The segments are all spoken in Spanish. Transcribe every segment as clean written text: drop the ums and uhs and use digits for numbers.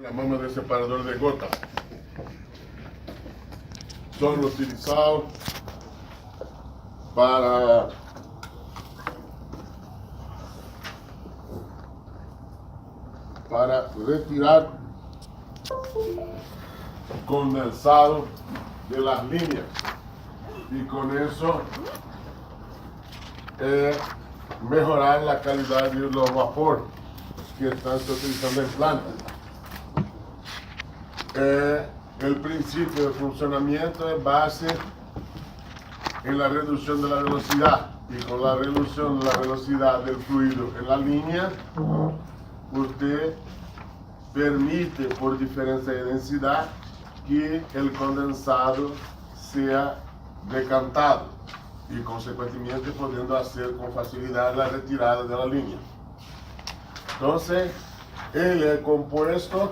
La mama de separador de gotas son utilizados para retirar condensado de las líneas y con eso mejorar la calidad de los vapores que están se utilizando en plantas. El principio de funcionamiento es base en la reducción de la velocidad y con la reducción de la velocidad del fluido en la línea usted permite por diferencia de densidad que el condensado sea decantado y consecuentemente pudiendo hacer con facilidad la retirada de la línea. Entonces él es compuesto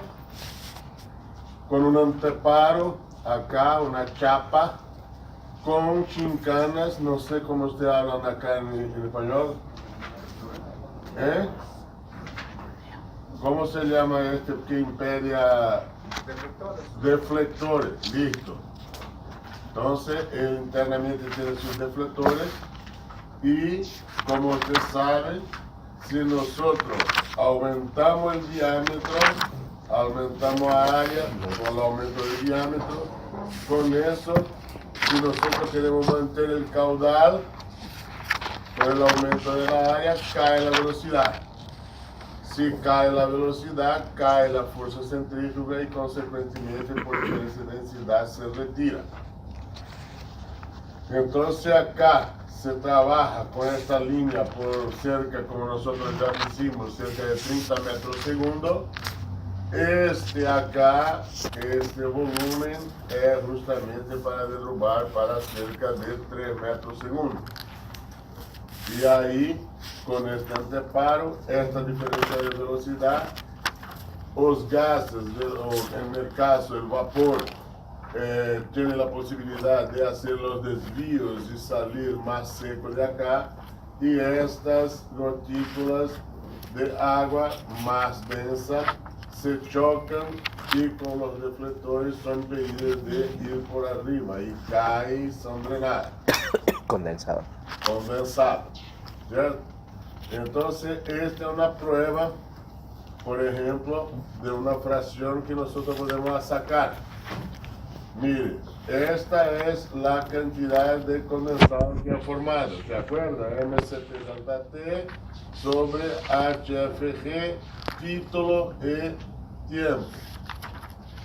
con un anteparo acá, una chapa con chincanas, no sé cómo ustedes hablan acá en español. ¿Cómo se llama este que impedia? Deflectores, listo. Entonces, él internamente tiene sus deflectores y, como ustedes saben, si nosotros aumentamos el diámetro, aumentamos área con el aumento del diámetro, con eso, si nosotros queremos mantener el caudal, con el aumento de la área, cae la velocidad. Si cae la velocidad, cae la fuerza centrífuga y consecuentemente por diferencia de densidad se retira. Entonces acá se trabaja con esta línea por cerca, como nosotros ya hicimos, cerca de 30 metros segundo. Este volumen es justamente para derrubar para cerca de 3 metros segundo. Y ahí, con este anteparo, esta diferencia de velocidad, los gases, en el caso el vapor, tiene la posibilidad de hacer los desvíos y salir más seco de acá, y estas gotículas de agua más densa se chocan y con los deflectores son impedidas de ir por arriba y caen y son drenadas. Condensado. ¿Cierto? Entonces, esta es una prueba, por ejemplo, de una fracción que nosotros podemos sacar. Mire, esta es la cantidad de condensado que ha formado, ¿de acuerdo? MC70T sobre HFG, título y tiempo.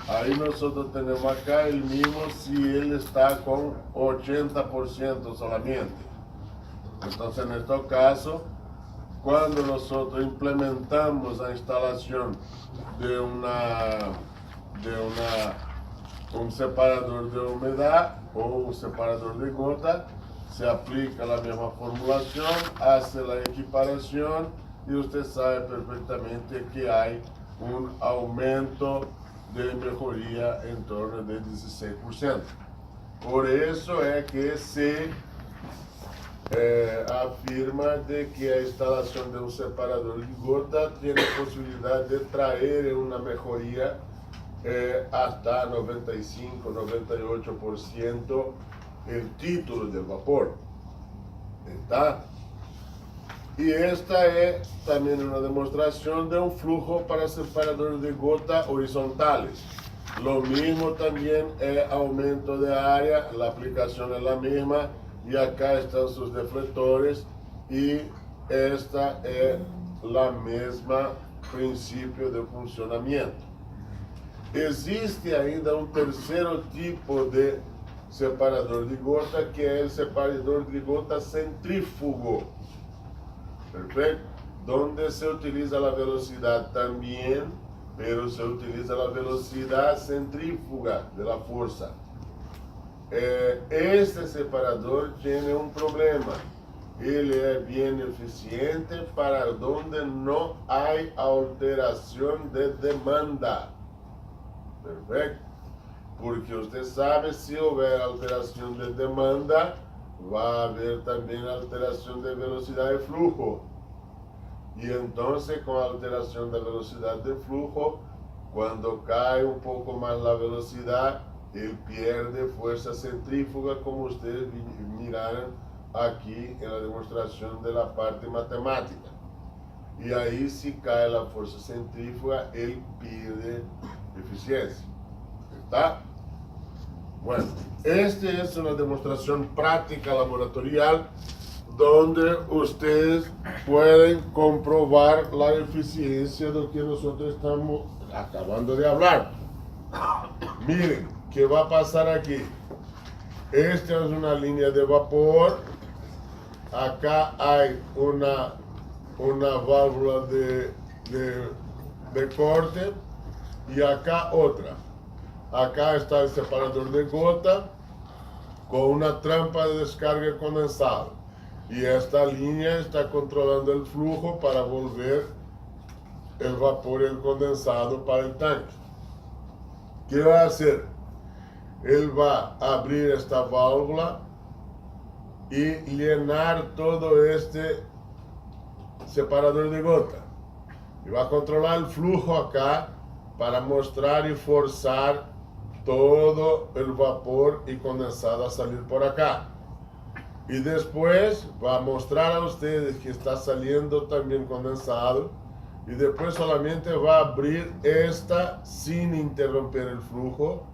Ahí nosotros tenemos acá el mismo si él está con 80% solamente. Entonces, en este caso, cuando nosotros implementamos la instalación de un separador de humedad o un separador de gota, se aplica la misma formulación, hace la equiparación y usted sabe perfectamente que hay un aumento de mejoría en torno de 16%. Por eso es que se afirma de que la instalación de un separador de gota tiene posibilidad de traer una mejoría hasta 95-98% el título del vapor. ¿Está? Y esta es también una demostración de un flujo para separadores de gota horizontales. Lo mismo también es aumento de área, la aplicación es la misma y acá están sus deflectores y esta es la misma principio de funcionamiento. Existe ainda un tercero tipo de separador de gota que es el separador de gota centrífugo. Perfecto, donde se utiliza la velocidad también, pero se utiliza la velocidad centrífuga de la fuerza. Este separador tiene un problema. Él es bien eficiente para donde no hay alteración de demanda. Perfecto. Porque usted sabe, si houver alteración de demanda, va a haber también alteración de velocidad de flujo. Y entonces, con alteración de velocidad de flujo, Cuando cae un poco más la velocidad, él pierde fuerza centrífuga, como ustedes miraron aquí en la demostración de la parte matemática. Y ahí si cae la fuerza centrífuga, él pierde eficiencia. ¿Está? Bueno, esta es una demostración práctica laboratorial donde ustedes pueden comprobar la eficiencia de lo que nosotros estamos acabando de hablar. Miren, ¿qué va a pasar aquí? Esta es una línea de vapor. Acá hay una válvula de corte y acá otra. Acá está el separador de gota con una trampa de descarga condensado. Y esta línea está controlando el flujo para volver el vapor y el condensado para el tanque. ¿Qué va a hacer? Él va a abrir esta válvula y llenar todo este separador de gota. Y va a controlar el flujo acá para mostrar y forzar todo el vapor y condensado a salir por acá. Y después va a mostrar a ustedes que está saliendo también condensado. Y después solamente va a abrir esta sin interrumpir el flujo.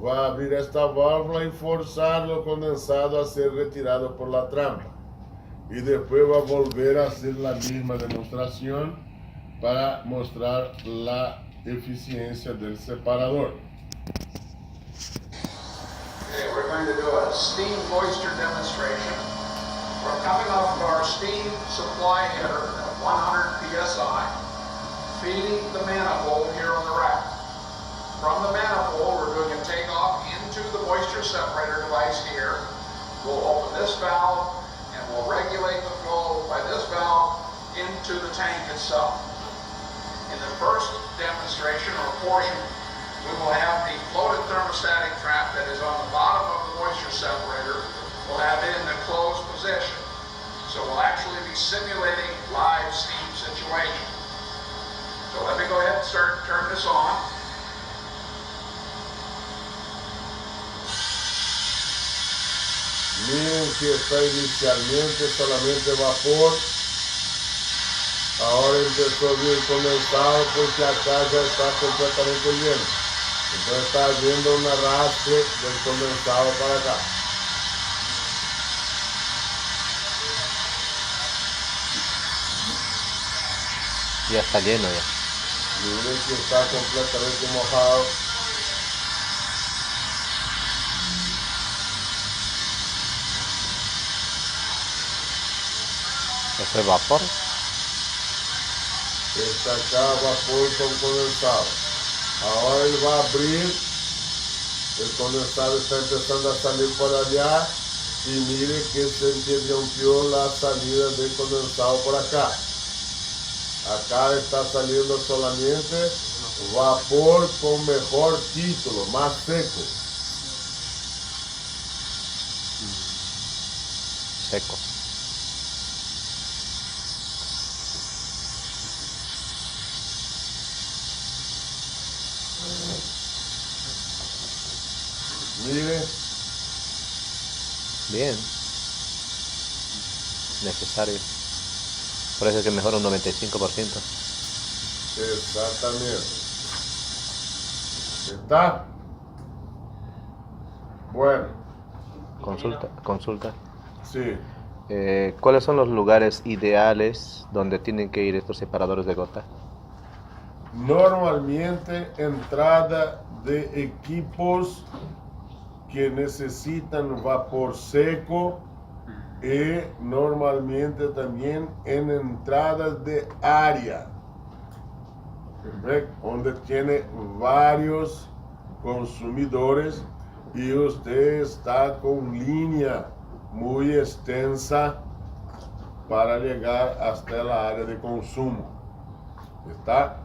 Va a abrir esta válvula y forzar lo condensado a ser retirado por la trampa. Y después va a volver a hacer la misma demostración para mostrar la eficiencia del separador. Okay, we're going to do a steam moisture demonstration. We're coming off of our steam supply header at 100 psi, feeding the manifold here on the rack. From the manifold, we're doing a takeoff into the moisture separator device here. We'll open this valve and we'll regulate the flow by this valve into the tank itself. In the first demonstration or portion, we will have the floated thermostatic trap that is on the bottom of the moisture separator. We'll have it in the closed position. So we'll actually be simulating live steam situation. So let me go ahead and turn this on. Miren que está inicialmente solamente vapor. Ahora empezó a vir condensado porque acá ya está completamente lleno. Entonces está viendo un arrastre del condensado para acá. Ya está lleno ya. Miren que está completamente mojado. ¿Eso es vapor? Está acá vapor con condensado. Ahora él va a abrir. El condensado está empezando a salir por allá. Y mire que se interrumpió la salida del condensado por acá. Acá está saliendo solamente vapor con mejor título, más seco. Seco. Mire. Bien. Necesario. Por eso es que mejora un 95%. Exactamente. ¿Está? Bueno. Consulta. Sí. ¿Cuáles son los lugares ideales donde tienen que ir estos separadores de gota? Normalmente entrada de equipos que necesitan vapor seco y normalmente también en entradas de área, donde tiene varios consumidores y usted está con línea muy extensa para llegar hasta la área de consumo. ¿Está?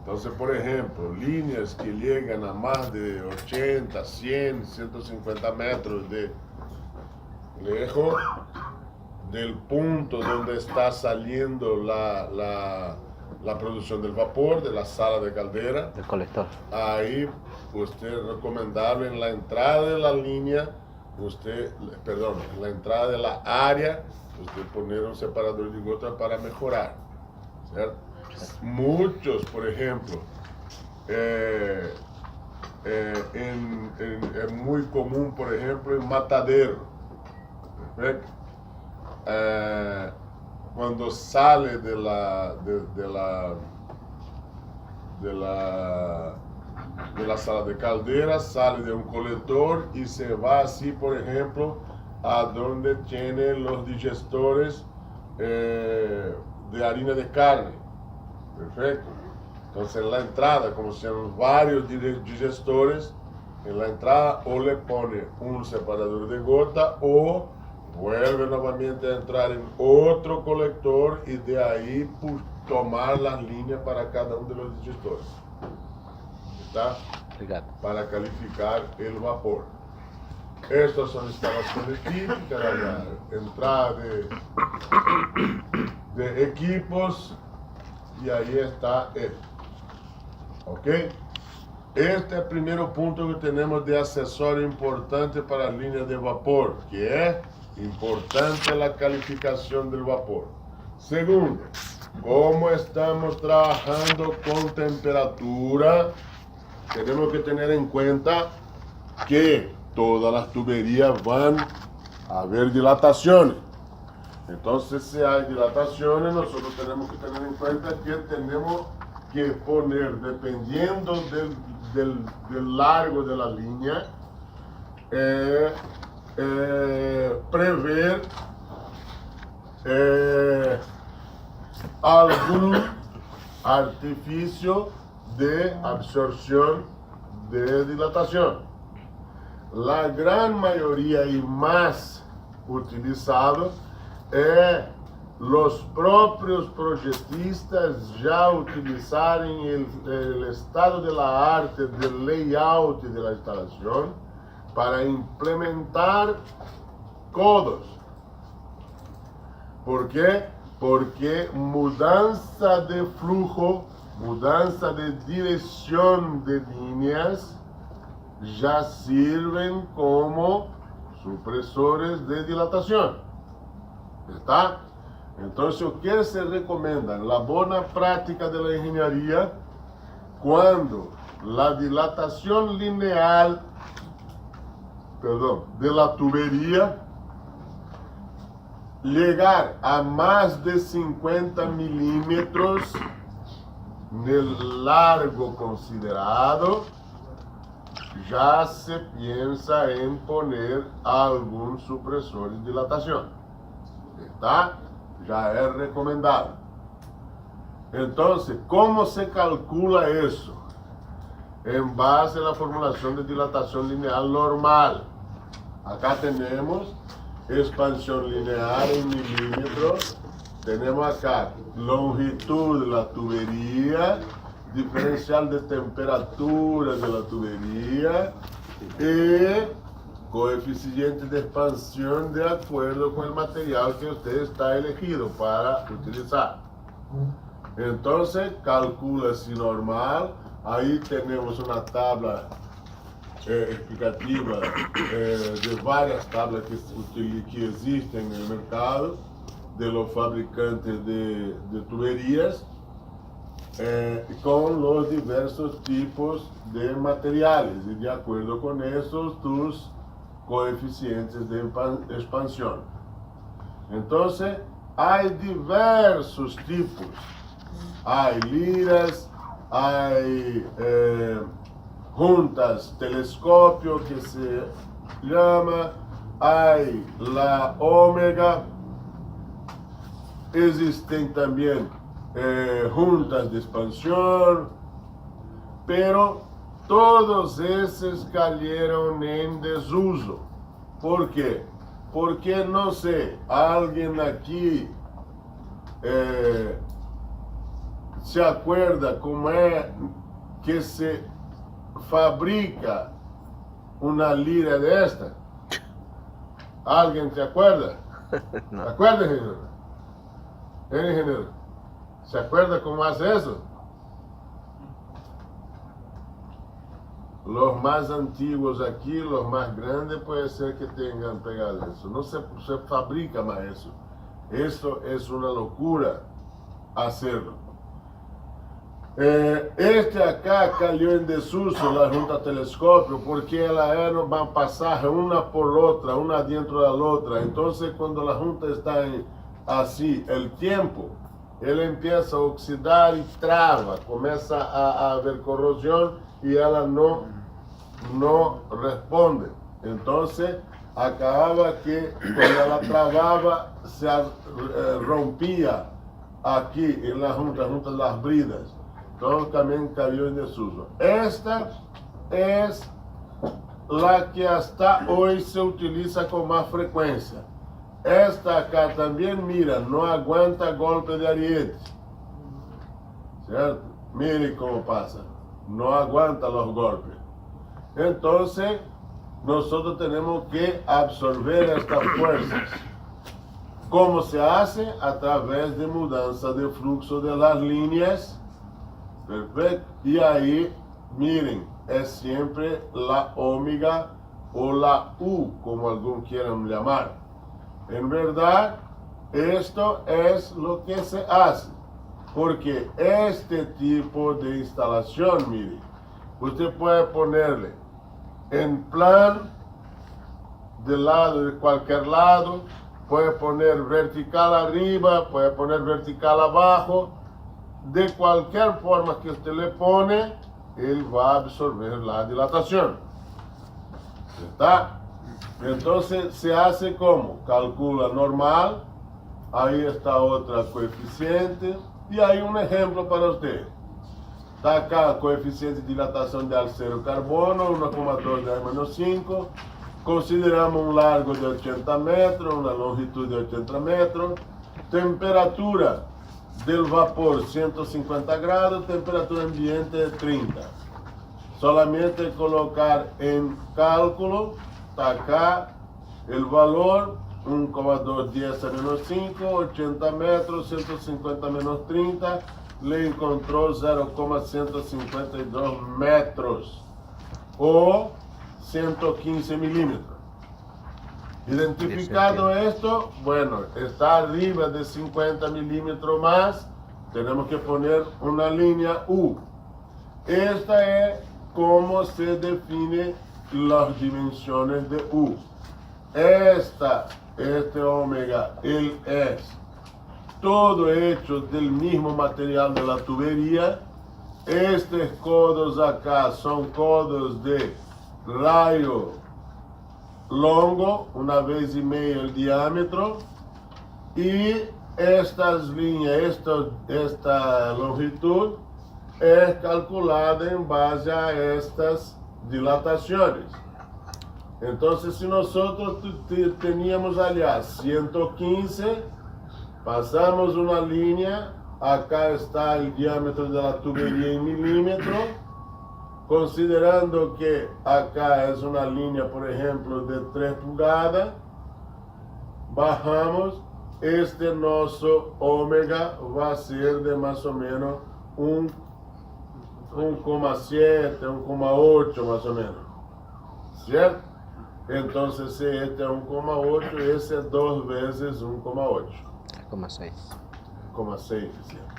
Entonces, por ejemplo, líneas que llegan a más de 80, 100, 150 metros de lejos del punto donde está saliendo la producción del vapor de la sala de caldera. El colector. Ahí usted es recomendable en la entrada de la línea, en la entrada de la área, usted poner un separador de gota para mejorar, ¿cierto? Muchos, por ejemplo, es muy común, por ejemplo, en matadero, ¿perfecto? Cuando sale de la sala de caldera, sale de un colector y se va así, por ejemplo, a donde tiene los digestores de harina de carne. Perfecto. Entonces en la entrada, como sean varios digestores, en la entrada o le pone un separador de gota o vuelve nuevamente a entrar en otro colector y de ahí tomar las líneas para cada uno de los digestores. ¿Está? Obrigado. Para calificar el vapor. Estas son instalaciones típicas, la entrada de equipos y ahí está esto. ¿Ok? Este es el primer punto que tenemos de accesorio importante para las líneas de vapor, que es importante la calificación del vapor. Segundo, como estamos trabajando con temperatura, tenemos que tener en cuenta que todas las tuberías van a haber dilataciones. Entonces, si hay dilataciones, nosotros tenemos que tener en cuenta que tenemos que poner, dependiendo del largo de la línea, prever algún artificio de absorción de dilatación. La gran mayoría y más utilizado es los propios proyectistas ya utilizarem el estado de la arte del layout de la instalación para implementar codos. ¿Por qué? Porque mudanza de flujo, mudanza de dirección de líneas ya sirven como supresores de dilatación. ¿Está? Entonces, o que se recomienda? La buena práctica de la ingeniería, cuando la dilatación lineal, de la tubería llegar a más de 50 milímetros en el largo considerado, ya se piensa en poner algún supresor de dilatación. ¿Está? Ya es recomendado. Entonces, ¿cómo se calcula eso? En base a la formulación de dilatación lineal normal. Acá tenemos expansión lineal en milímetros. Tenemos acá longitud de la tubería, diferencial de temperatura de la tubería y coeficiente de expansión de acuerdo con el material que usted está elegido para utilizar. Entonces, calcula si normal. Ahí tenemos una tabla explicativa de varias tablas que existen en el mercado de los fabricantes de tuberías con los diversos tipos de materiales y de acuerdo con esos tus coeficientes de expansión. Entonces, hay diversos tipos. Hay liras, hay juntas telescopio que se llama, hay la Omega, existen también juntas de expansión, pero todos esos cayeron en desuso. ¿Por qué? Porque no sé, alguien aquí se acuerda cómo es que se fabrica una lira de esta? ¿Alguien se acuerda? No. ¿Se acuerda, ingeniero? ¿El ingeniero? ¿Se acuerda cómo hace eso? Los más antiguos aquí, los más grandes, puede ser que tengan pegado eso. No se fabrica más eso. Eso es una locura hacerlo. Este acá cayó en desuso, la junta telescopio, porque ela va a pasar una por otra, una dentro de la otra. Entonces, cuando la junta está así, el tiempo, él empieza a oxidar y traba, comienza a haber corrosión y ela no responde. Entonces, acababa que cuando ela travaba, se rompía aquí en la junta de las bridas. Entonces también cayó en desuso. Esta es la que hasta hoy se utiliza con más frecuencia. Esta acá también, mira, no aguanta golpe de ariete. ¿Cierto? Mire cómo pasa. No aguanta los golpes. Entonces, nosotros tenemos que absorber estas fuerzas. ¿Cómo se hace? A través de mudanza de flujo de las líneas. Perfecto. Y ahí, miren, es siempre la omega o la U, como algunos quieran llamar. En verdad, esto es lo que se hace. Porque este tipo de instalación, mire, usted puede ponerle en plan de lado, de cualquier lado, puede poner vertical arriba, puede poner vertical abajo. De cualquier forma que usted le pone, él va a absorber la dilatación. ¿Está? Entonces se hace como, calcula normal, ahí está otra coeficiente, y hay un ejemplo para usted. Está acá el coeficiente de dilatación de acero carbono, 1,2 de I-5, consideramos un largo de 80 metros, una longitud de 80 metros, temperatura del vapor 150 grados, temperatura ambiente de 30. Solamente colocar en cálculo, está acá el valor, 1,210 a menos 5, 80 metros, 150 menos 30, le encontró 0,152 metros o 115 milímetros. Identificado esto, bueno, está arriba de 50 milímetros más, tenemos que poner una línea U. Esta es cómo se define las dimensiones de U. Este omega, él es todo hecho del mismo material de la tubería. Estos codos acá son codos de rayo longo, 1,5 veces el diámetro, y estas líneas, esta longitud es calculada en base a estas dilataciones. Entonces, si nosotros teníamos allá 115, pasamos una línea, acá está el diámetro de la tubería en milímetros, considerando que acá es una línea, por ejemplo, de 3 pulgadas, bajamos, este nuestro omega va a ser de más o menos 1,7, 1,8 más o menos, ¿cierto? Entonces, si este es 1,8, ese es 2 veces 1,8. 3,6. 1,6, ¿cierto?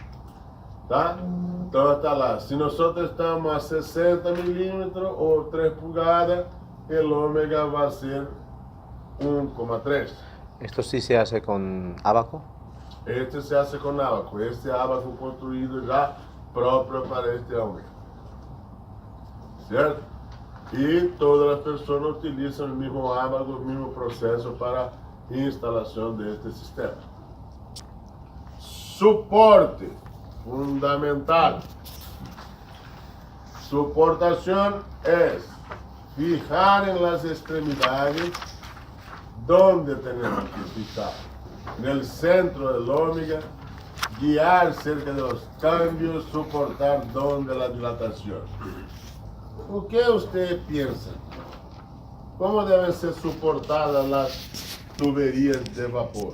¿Tá? Entonces está lá. Si nosotros estamos a 60 milímetros o 3 pulgadas, el omega va a ser 1,3. ¿Esto sí se hace con ábaco? Este se hace con ábaco. Este ábaco construido ya propio para este omega. ¿Cierto? Y todas las personas utilizan el mismo ábaco, el mismo proceso para instalación de este sistema. Soporte. Fundamental. Soportación es fijar en las extremidades donde tenemos que fijar. En el centro del omega, guiar cerca de los cambios, soportar donde la dilatación. ¿O qué usted piensa? ¿Cómo deben ser soportadas las tuberías de vapor?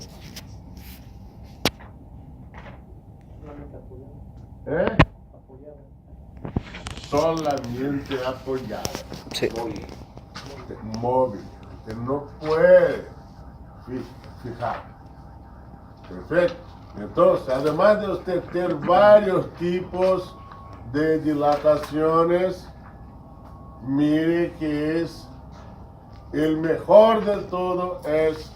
¿eh? Solamente apoyada. Sí. Móvil. Usted no puede fijar. Perfecto. Entonces, además de usted tener varios tipos de dilataciones, mire que es el mejor de todo es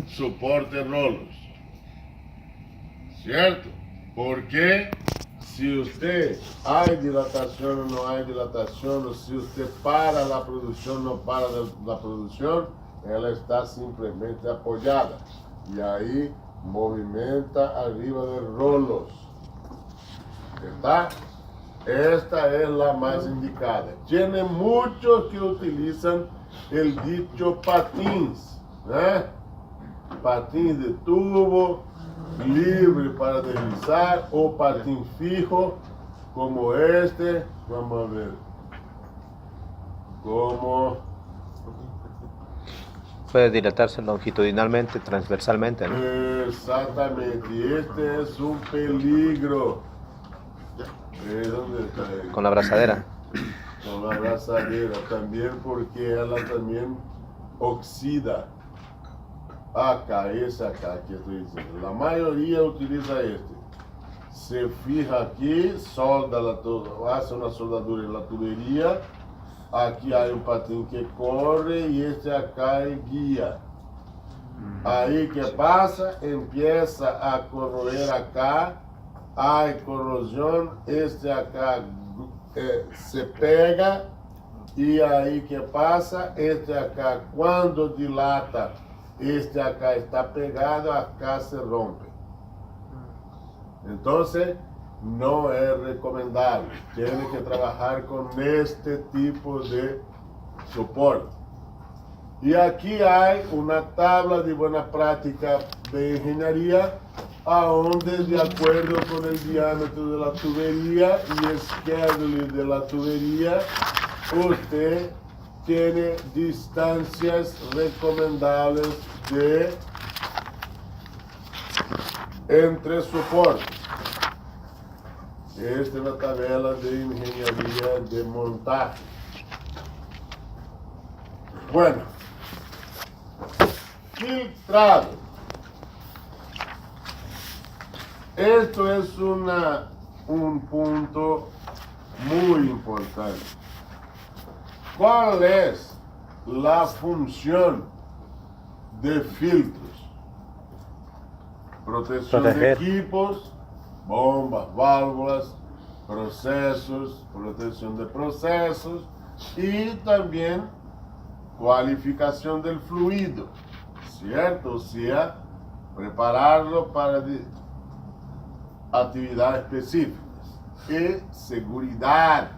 soporte rolos. ¿Cierto? Porque si usted hay dilatación o no hay dilatación, o si usted para la producción o no para la producción, ela está simplemente apoyada. Y ahí movimenta arriba de rolos. ¿Está? Esta es la más indicada. Tiene muchos que utilizan el dicho patins, ¿eh? Patins de tubo, libre para deslizar, o patín fijo, como este. Vamos a ver. Como Puede dilatarse longitudinalmente, transversalmente, ¿no? exactamente. Y este es un peligro. ¿Dónde está? Con la abrazadera. Con la abrazadera también, porque ela también oxida. Acá, esse acá que estoy diciendo. La mayoría utiliza este. Se fija aquí, hace una soldadura en la tubería. Aquí hay un patín que corre y este acá es guía. Ahí que pasa, empieza a corroer acá, hay corrosión, este acá se pega y ahí que pasa, este acá cuando dilata, este acá está pegado, acá se rompe. Entonces, no es recomendable. Tiene que trabajar con este tipo de soporte. Y aquí hay una tabla de buena práctica de ingeniería, donde de acuerdo con el diámetro de la tubería y el schedule de la tubería, usted tiene distancias recomendables entre soportes. Esta es la tabela de ingeniería de montaje. Bueno, filtrado. Esto es un punto muy importante. ¿Cuál es la función de filtros? Protección de equipos, bombas, válvulas, procesos, protección de procesos y también cualificación del fluido, ¿cierto? O sea, prepararlo para actividades específicas y seguridad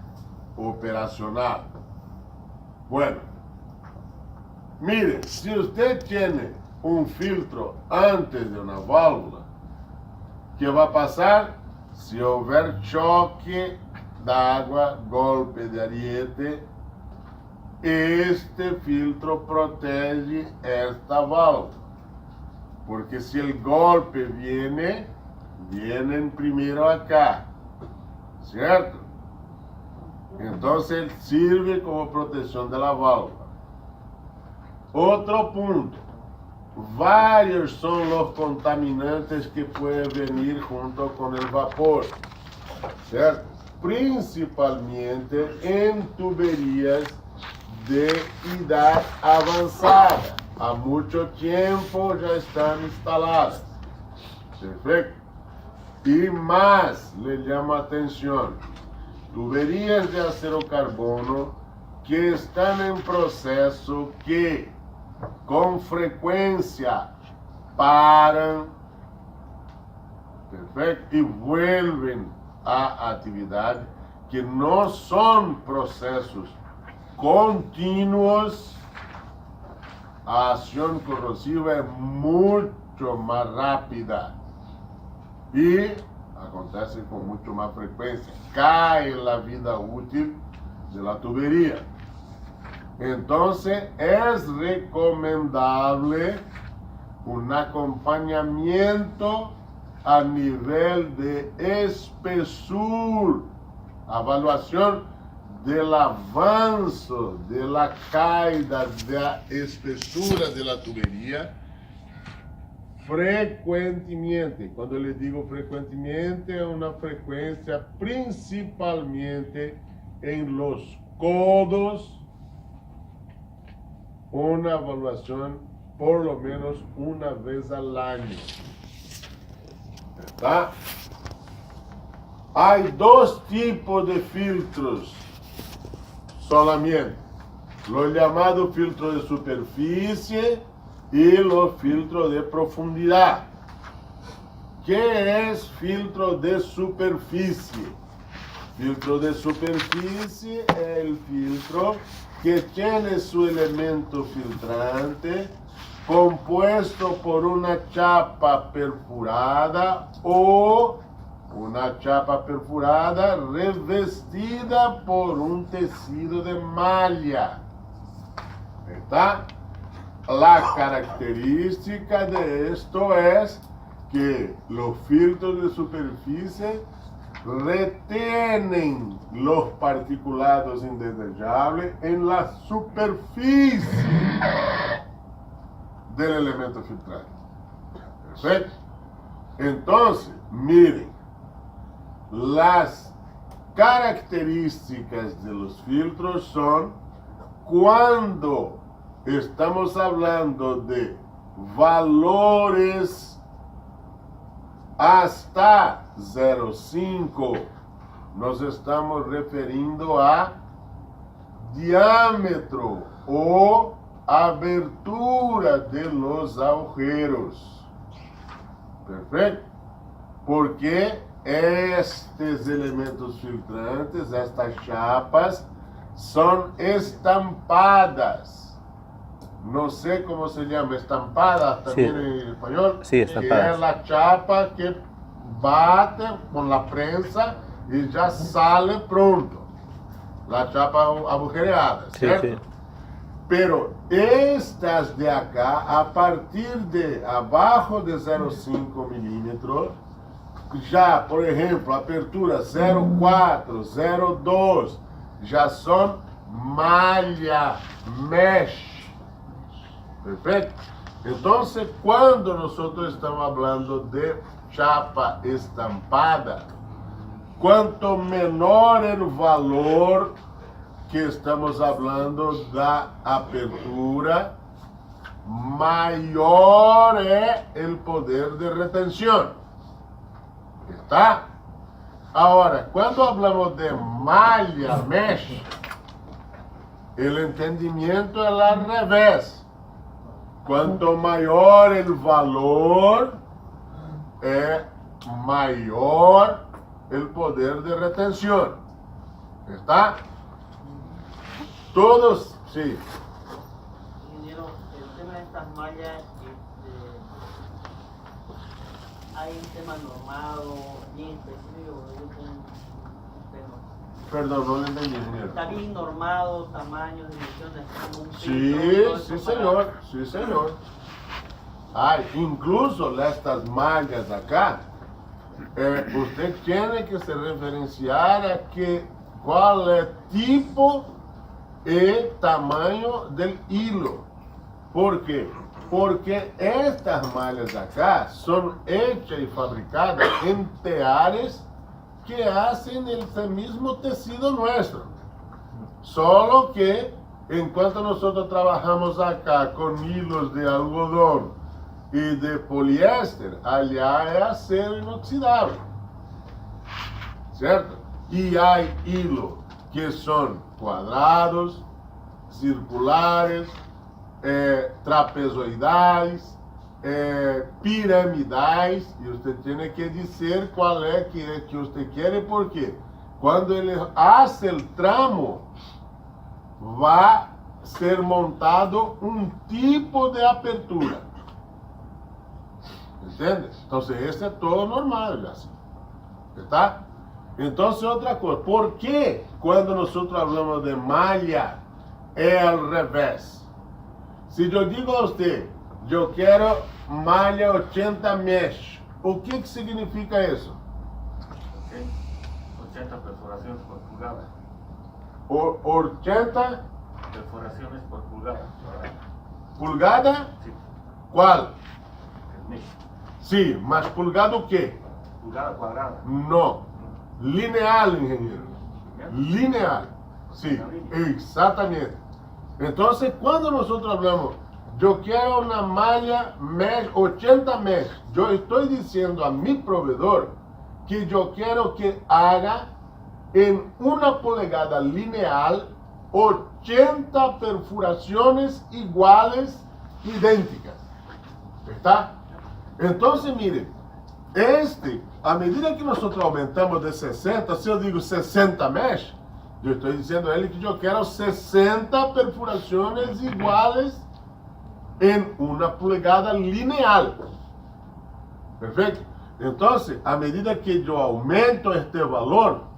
operacional. Bueno, mire, si usted tiene un filtro antes de una válvula, ¿qué va a pasar? Si houver choque de agua, golpe de ariete, este filtro protege esta válvula. Porque si el golpe viene primero acá, ¿cierto? Entonces sirve como protección de la válvula. Otro punto. Varios son los contaminantes que pueden venir junto con el vapor, ¿cierto? Principalmente en tuberías de edad avanzada. Há mucho tiempo ya están instaladas. Perfecto. Y más le llama atención, tuberías de acero carbono que están en proceso que con frecuencia paran, perfecto, y vuelven a actividad, que no son procesos continuos. A acción corrosiva es mucho más rápida y acontece con mucho más frecuencia. Cae la vida útil de la tubería. Entonces es recomendable un acompañamiento a nivel de espessura, avaliação del avanço, de la caída da espessura de la tubería, frecuentemente. Quando eu digo frecuentemente, é uma frequência principalmente em los codos, uma avaliação por lo menos uma vez al año. ¿Tá? Há dois tipos de filtros solamente. Lo llamado filtro de superfície e o filtro de profundidade. Que é filtro de superfície? Filtro de superfície é o filtro que tem seu elemento filtrante compuesto por uma chapa perfurada ou uma chapa perfurada revestida por um tecido de malha. ¿Está? La característica de esto es que los filtros de superficie retienen los particulados indeseables en la superficie del elemento filtrante. ¿Perfecto? Entonces, miren, las características de los filtros son cuando estamos hablando de valores hasta 0,5, nos estamos referindo a diâmetro ou abertura de los agujeros. Perfeito? Porque estes elementos filtrantes, estas chapas, são estampadas. Não sei como se chama, estampada também em espanhol. Sí, estampadas. Que é a chapa que bate com a prensa e já sale pronto. A chapa agujereada, certo? Sí. Pero estas de acá, a partir de abajo de 0,5 milímetros, já, por exemplo, apertura 0,4, 0,2, já são malha, mesh. Perfeito? Então, quando nós estamos falando de chapa estampada, quanto menor o valor que estamos falando da apertura, maior é o poder de retenção. Está? Agora, quando falamos de malha, mesh, o entendimento é ao revés. Quanto maior o valor, é maior o poder de retenção. Está? Todos, sí. Ingeniero, el tema de estas mallas, hay un tema normado, bien específico, yo tengo un tema. Perdón, no le entendí, ingeniero. Está bien normado, tamaños, dimensiones, como un Sí, filtro, todo sí, eso señor, sí, señor. Hay, incluso estas mallas acá, usted tiene que se referenciar a que cuál es tipo y tamaño del hilo. ¿Por qué? Porque estas mallas acá son hechas y fabricadas en teares que hacen el mismo tejido nuestro. Solo que enquanto nosotros trabajamos acá con hilos de algodón y de poliéster, allá es acero inoxidable. ¿Cierto? Y hay hilos que son cuadrados, circulares, trapezoidais, piramidais, e você tem que dizer qual é que você quer, porque quando ele hace o tramo, vai ser montado um tipo de apertura. Entende? Então, esse é todo normal, assim. Tá? Então, outra coisa, por que quando nós falamos de malha é ao revés? Se eu digo a você, eu quero malha 80 mesh, O que significa isso? 80 perforaciones por pulgada. 80 Perforaciones por pulgada. pulgada? Sí, Qual? el mil. Sim, mas pulgada o quê? Pulgada cuadrada. Não. Lineal, engenheiro. Lineal. Sim, exatamente. Então, quando nós falamos, eu quero uma malha mesh, 80 mesh, eu estou dizendo a mi proveedor que eu quero que haga em uma polegada lineal 80 perfurações iguais, idênticas. ¿Está? Então, mire, a medida que nós aumentamos de 60, se eu digo 60 mesh, eu estou dizendo a ele que eu quero 60 perfurações iguais em uma polegada lineal. Perfeito? Então, a medida que eu aumento este valor,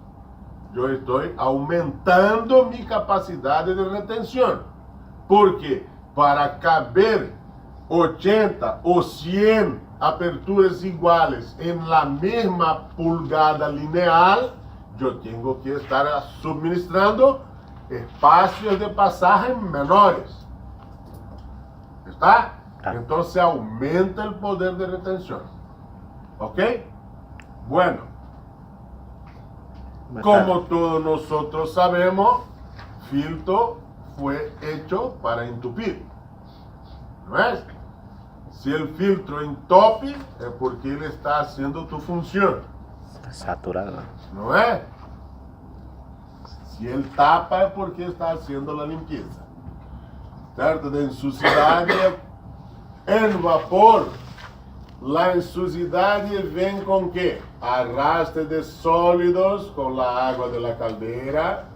eu estou aumentando minha capacidade de retenção. Porque para caber 80 ou 100 aperturas iguais em la mesma pulgada lineal, eu tenho que estar suministrando espaços de passagem menores. ¿Está? Então se aumenta o poder de retenção. ¿Ok? Bueno, como todos nosotros sabemos, filtro fue hecho para entupir. ¿No es? Si el filtro entope, es porque ele está haciendo tu función. Está saturado. ¿No es? Si él tapa, es porque está haciendo la limpieza. ¿Cierto? De ensuciedad en vapor. La ensuciedad vem com quê? Arrastre de sólidos com a água de la caldera,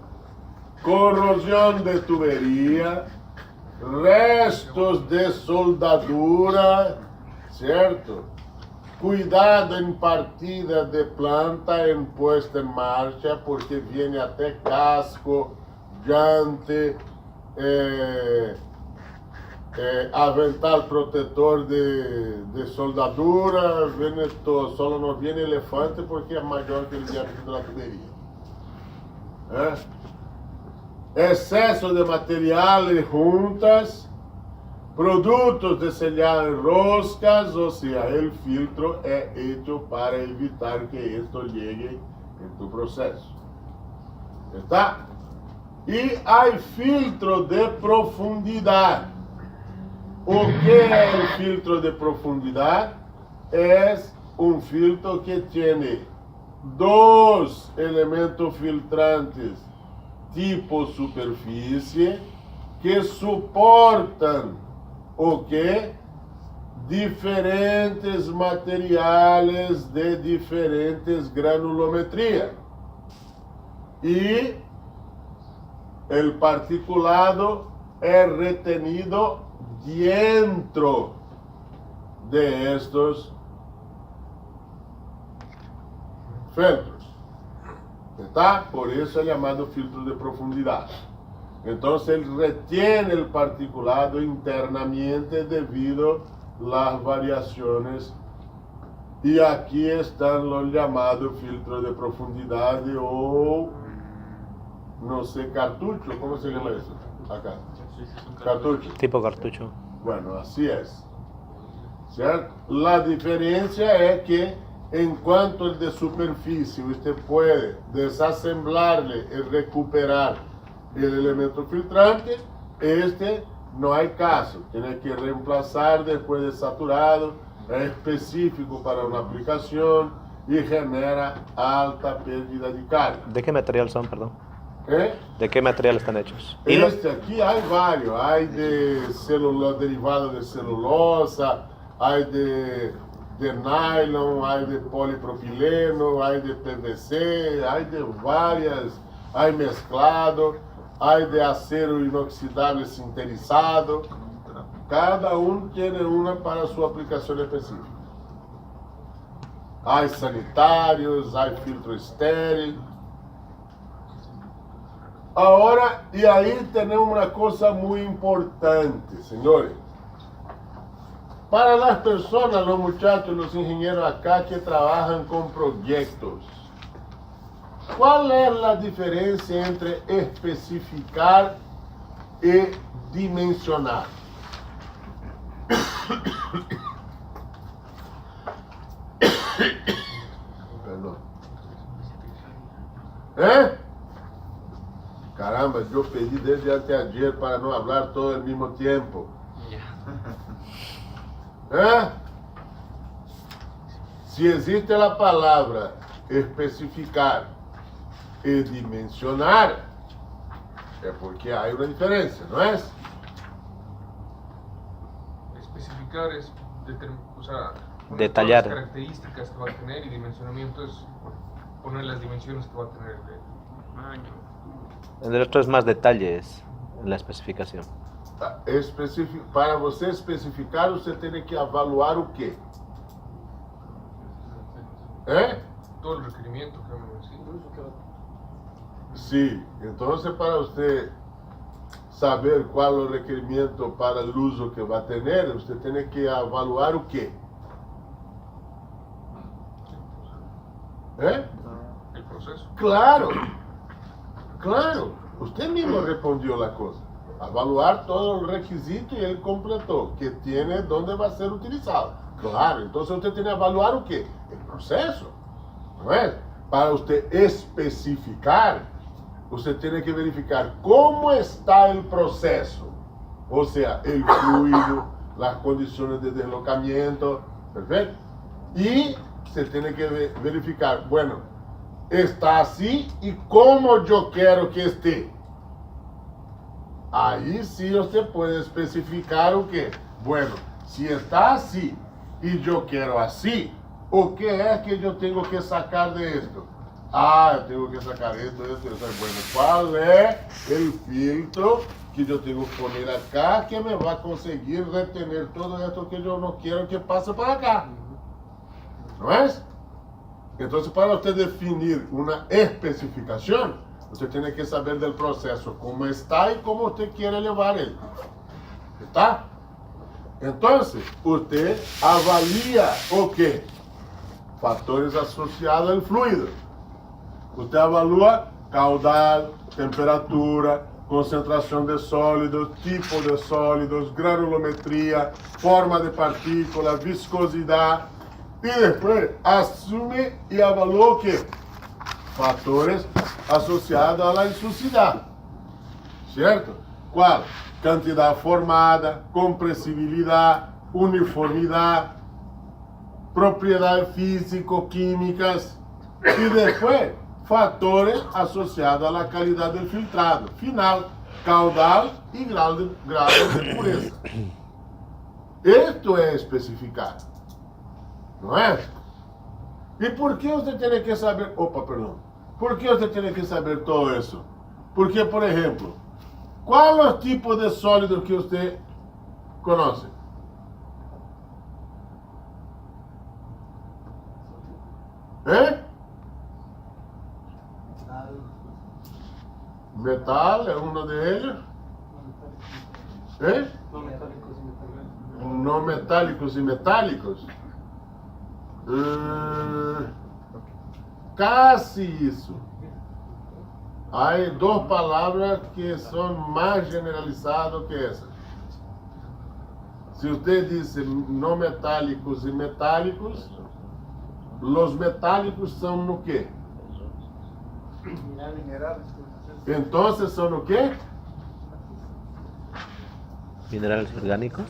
corrosão de tuberia, restos de soldadura, certo? Cuidado em partida de planta em puesta em marcha, porque vem até casco, llante, avental protetor de soldadura, viene todo, solo não viene elefante porque é maior que o diâmetro da tuberia. Excesso de material e juntas, produtos de sellar em roscas, ou seja, o filtro é hecho para evitar que isto llegue em tu processo. ¿Está? E há filtro de profundidade. O que é o filtro de profundidade? É filtro que tem dois elementos filtrantes tipo superfície que suportam o que? Diferentes materiais de diferentes granulometria. E o particulado é retenido dentro de estos filtros. ¿Está? Por isso é chamado filtro de profundidade. Então, ele retém o particulado internamente devido às variações. E aqui estão os chamados filtros de profundidade ou, não sei, cartucho, como se chama isso? Acá. Cartucho. Tipo cartucho. Bueno, así es. ¿Cierto? La diferencia es que en cuanto el de superficie usted puede desasemblarle y recuperar el elemento filtrante, no hay caso. Tiene que reemplazar después de saturado, es específico para una aplicación y genera alta pérdida de carga. ¿De qué material son, perdón? ¿De qué material están hechos? Aqui há vários, há de celulose, derivado de celulosa, há de nylon, há de polipropileno, há de PVC, há de várias, há mesclado, há de acero inoxidável sinterizado. Cada tem uma para sua aplicação específica. Há sanitários, há filtro estéril. Agora, e aí temos uma coisa muito importante, senhores. Para las personas, los muchachos, los ingenieros acá que trabajan con proyectos, ¿cuál es la diferencia entre especificar y dimensionar? Perdón. Caramba, yo pedí desde anteayer para no hablar todo al mismo tiempo. Si existe la palabra especificar y dimensionar, es porque hay una diferencia, ¿no es? Especificar es o sea, poner Detallar. todas las características que va a tener, y dimensionamiento es poner las dimensiones que va a tener En el otro es más detalles en la especificación. Para você especificar, você tem que avaliar o quê? todo el requerimiento que vamos a decir. Sí, entonces para usted saber cuál es el requerimiento para el uso que va a tener, usted tiene que evaluar o qué. El proceso. Claro, claro, usted mismo respondió la cosa. Evaluar todo el requisito y él completó, que tiene dónde va a ser utilizado. Claro, entonces usted tiene que evaluar o qué? El proceso, ¿no es? Para usted especificar, usted tiene que verificar cómo está el proceso, o sea, el fluido, las condiciones de deslocamiento, perfecto. Y se tiene que verificar, bueno, está así y cómo yo quiero que esté. Aí sim você pode especificar o que? Bueno, se está assim e eu quero assim, o que é que eu tenho que sacar de esto? Eu tenho que sacar esto. Bueno, qual é o filtro que eu tenho que poner acá que me vai conseguir retener todo esto que eu não quero que passe para cá? Não é? Então, para você definir uma especificação, você tem que saber do processo, como está e como você quer levar ele. Está? Então, você avalia o quê? Fatores associados ao fluido. Você avalua caudal, temperatura, concentração de sólidos, tipo de sólidos, granulometria, forma de partícula, viscosidade. E depois assume e avalua o quê? Fatores associados à insucidade, certo? Qual? Quantidade formada, compressibilidade, uniformidade, propriedades físico-químicas e depois fatores associados à qualidade do filtrado. Final, caudal e grau de pureza. Isto é especificar, não é? E por que você tem que saber... Por que você tem que saber todo isso? Porque, por exemplo, qual é o tipo de sólido que você conhece? Metal é um deles. Não metálicos e metálicos? Casi isso. Há duas palavras que são mais generalizadas que essa. Se você diz não metálicos e metálicos, os metálicos são no quê? Então são no quê? ¿Minerales orgánicos?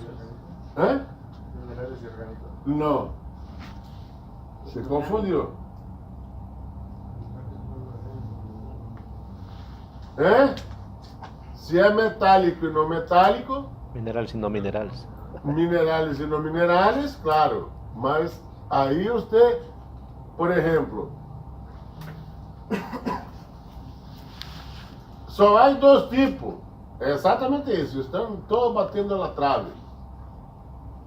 Não. Se confundiu. Se é metálico e não metálico, Minerales y no minerales. minerais e não minerais, claro. Mas aí você, por exemplo, só há dois tipos. É exatamente isso. Estão todos batendo na trave.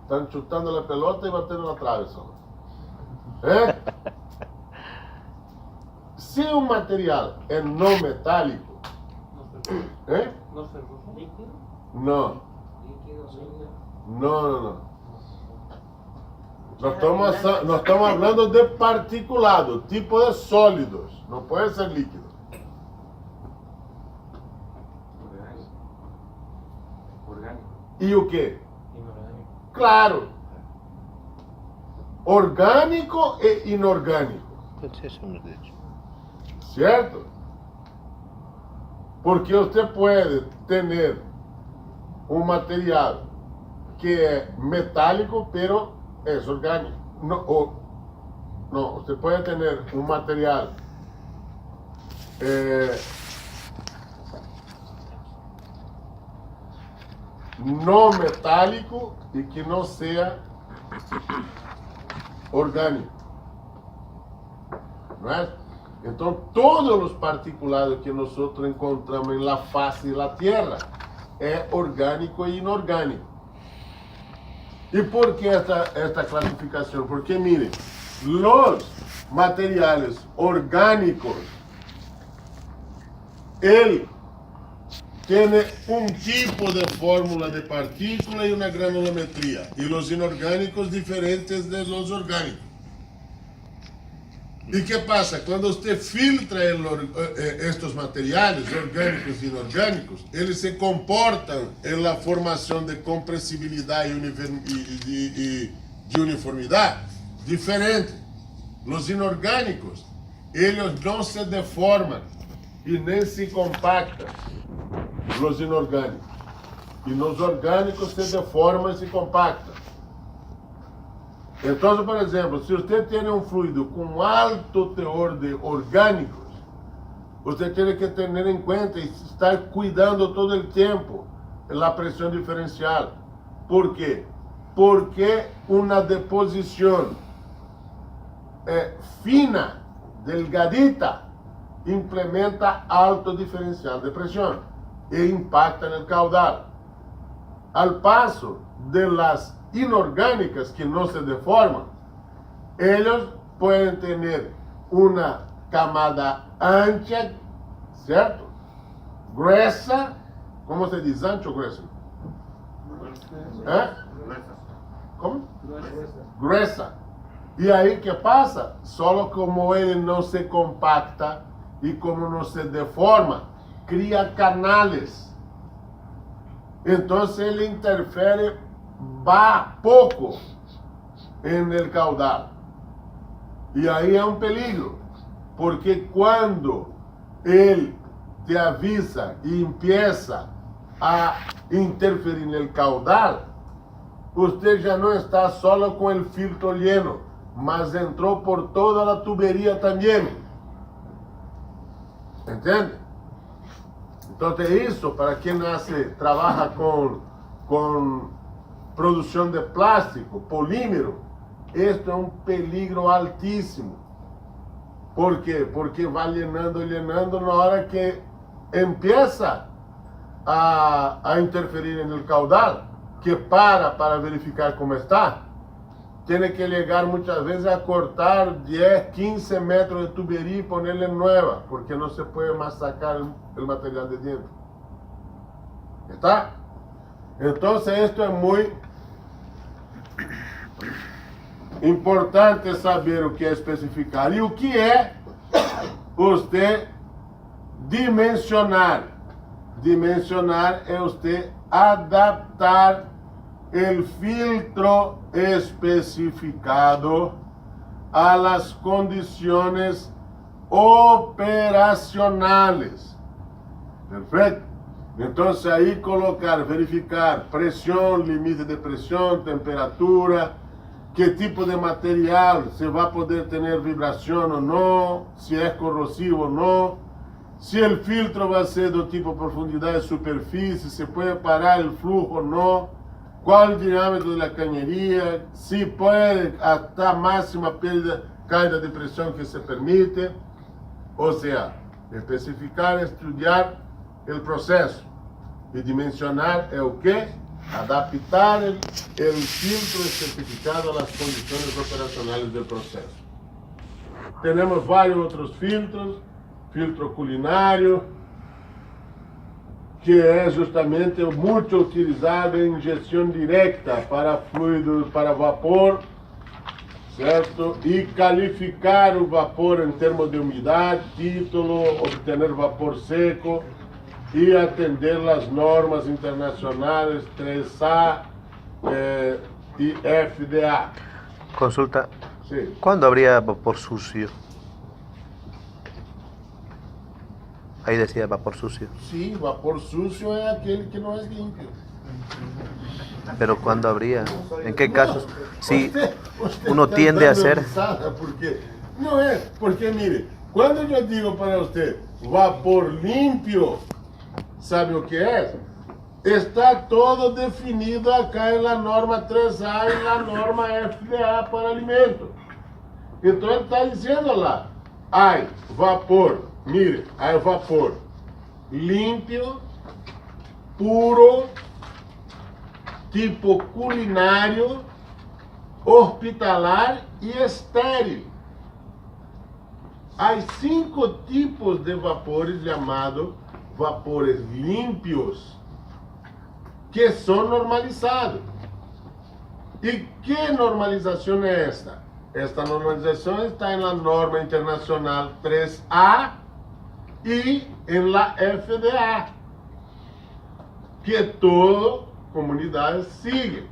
Estão chutando a pelota e batendo na trave só. Se o material é não metálico, ¿No ferroso? ¿Líquido? não. ¿Líquido, sólido? Não. Nós estamos hablando de particulado, tipo de sólidos, não pode ser líquido. Orgánico. E o quê? Inorgánico. Claro, orgânico e inorgânico, Pues eso hemos dicho. certo? Porque você pode ter um material que é metálico, pero é orgânico. Não, você pode ter um material não metálico e que não seja orgânico. Não é? Então, todos os particulados que nós encontramos na face da Terra é orgânico e inorgânico. E por que esta classificação? Porque, miren, os materiais orgânicos, ele tem um tipo de fórmula de partícula e uma granulometria. E os inorgânicos diferentes dos orgânicos. E que passa? Quando você filtra estes materiais, orgânicos e inorgânicos, eles se comportam na formação de compressibilidade e de uniformidade diferente. Os inorgânicos, eles não se deformam e nem se compactam. Os inorgânicos. E nos orgânicos se deformam e se compactam. Então, por exemplo, se você tem um fluido com alto teor de orgânicos, você tem que ter em conta e estar cuidando todo o tempo da pressão diferencial. Por quê? Porque uma deposição fina, delgadita, implementa alto diferencial de pressão e impacta no caudal. Al passo de las inorgânicas que não se deformam, eles podem ter uma camada ancha, certo? Gruesa, como se diz, ancha ou gruesa? Como? Gruesa. E aí que passa? Só como ele não se compacta e como não se deforma, cria canales. Então ele interfere pouco no caudal. E aí é um perigo, porque quando ele te avisa e empieza a interferir no caudal, você já não está só com o filtro lleno, mas entrou por toda a tuberia também. Entende? Então é isso para quem trabalha com produção de plástico, polímero. Este é um peligro altíssimo. Por quê? Porque vai llenando, na hora que empieza a interferir no caudal, que para verificar como está, tem que chegar muitas vezes a cortar 10, 15 metros de tuberia e ponerle nova, porque não se pode mais sacar o material de dentro. ¿Está? Então, isto é muito importante saber o que é especificar. E o que é você dimensionar? Dimensionar é você adaptar o filtro especificado a las condições operacionais. Perfeito? Então, aí verificar pressão, limite de pressão, temperatura, que tipo de material, se vai poder ter vibração ou não, se é corrosivo ou não, se o filtro vai ser do tipo profundidade e superfície, se pode parar o fluxo ou não, qual o diâmetro da canheria, se pode até a máxima caída de pressão que se permite, ou seja, especificar, estudar o processo e dimensionar é o que? Adaptar o filtro especificado às condições operacionais do processo. Temos vários outros filtros, filtro culinário, que é justamente muito utilizado em injeção direta para fluidos, para vapor, certo? E calificar o vapor em termos de umidade, título, obter vapor seco e atender as normas internacionais 3A e FDA. Consulta, Sim. ¿cuándo habría vapor sucio? Ahí decía vapor sucio. Sim, vapor sucio é aquele que não é limpo. Pero ¿cuándo habría? ¿En qué casos? Si Usted uno está tiende a dando ser... risada porque não é, porque mire, quando eu digo para você vapor limpio, sabe o que é? Está todo definido acá na norma 3A e na norma FDA para alimento. Então ele está dizendo lá, ai, vapor, mire, ai, vapor limpio, puro, tipo culinário, hospitalar e estéril. Há 5 tipos de vapores chamados vapores limpios, que são normalizados. E que normalização é esta? Esta normalização está na norma internacional 3A e na FDA, que toda comunidade sigue.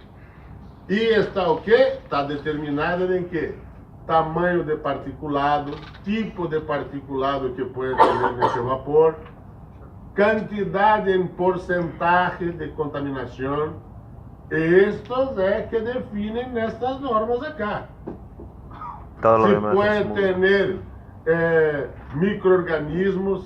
E está o quê? Está determinada em que? Tamanho de particulado, tipo de particulado que pode ter nesse vapor, quantidade em porcentagem de contaminação. Estos é que definem estas normas acá. Todo lo Se demás es pode muy- ter micro-organismos